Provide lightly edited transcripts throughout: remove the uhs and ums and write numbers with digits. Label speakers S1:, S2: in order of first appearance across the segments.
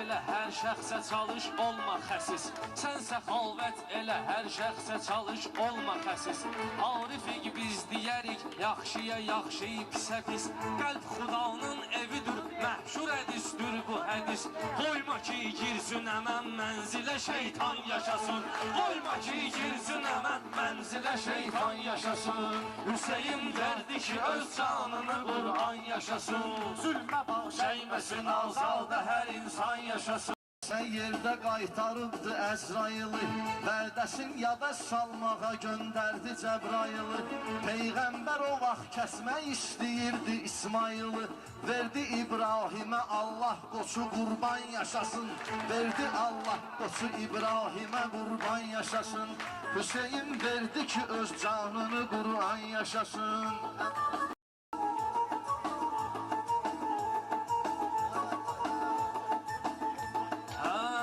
S1: elə hər şəxsə çalış, olma xəsis. Sən səxavət elə hər şəxsə çalış, olma xəsis. Arifik biz deyərik, yaxşıya yaxşı, pisə pis. Qəlb Xudanın evidir, məhşur hədisdir bu hədis. Qoyma ki girsin əmən mənzilə, şeytan yaşasın. Qoyma ki girsin əmən mənzilə, şeytan yaşasın. Hüseyin derdi ki öz canını Kur'an yaşasın. Zülmə baş əyməsin azalda hər insan yaşasın.
S2: Sən yerdə qaytarıbdı Əzraili, vərdəsin yada salmağa göndərdi Cəbrayili. Peyğəmbər o vaxt kəsmək istəyirdi İsmaili, verdi İbrahimə Allah qoçu qurban yaşasın. Verdi Allah qoçu İbrahimə qurban yaşasın. Hüseyin verdi ki öz canını Kur'an yaşasın.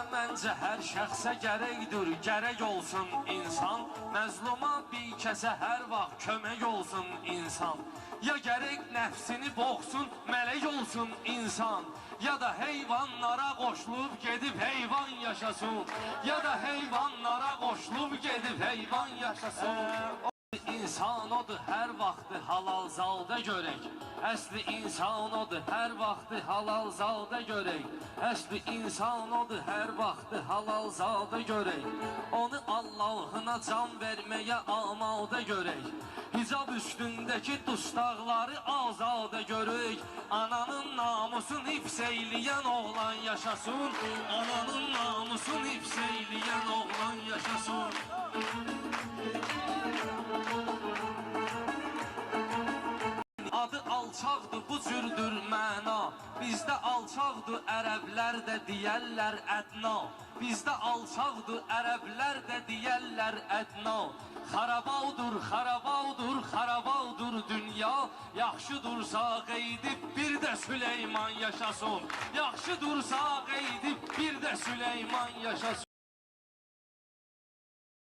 S1: Məncə hər şəxsə gərəkdir, gərək olsun insan. Məzluma bir kəsə hər vaxt kömək olsun insan. Ya gərək nəfsini boğsun, mələk olsun insan. Ya da heyvanlara qoşulub gedib heyvan yaşasın. Ya da heyvanlara qoşulub gedib heyvan yaşasın. İnsan odur hər vaxtı halal zalda görək. Əsli insan odur hər vaxtı halal zalda görək. Əsli insan odur hər vaxtı halal zalda görək. Onu Allahına can verməyə amadə görək. Hicab üstündəki dustaqları azadə görək. Ananın namusunu hifz eyləyən oğlan yaşasın. Ananın namusunu hifz eyləyən oğlan yaşasın. Adı alçaqdır, bu cürdür məna. Bizdə alçaqdır, ərəblər də deyərlər ədna. Bizdə alçaqdır, ərəblər də deyərlər ədna. Xarabavdur, xarabavdur, xarabavdur dünya. Yaxşı dursa qeydib bir də Süleyman yaşasın. Yaxşı dursa qeydib bir də Süleyman yaşasın.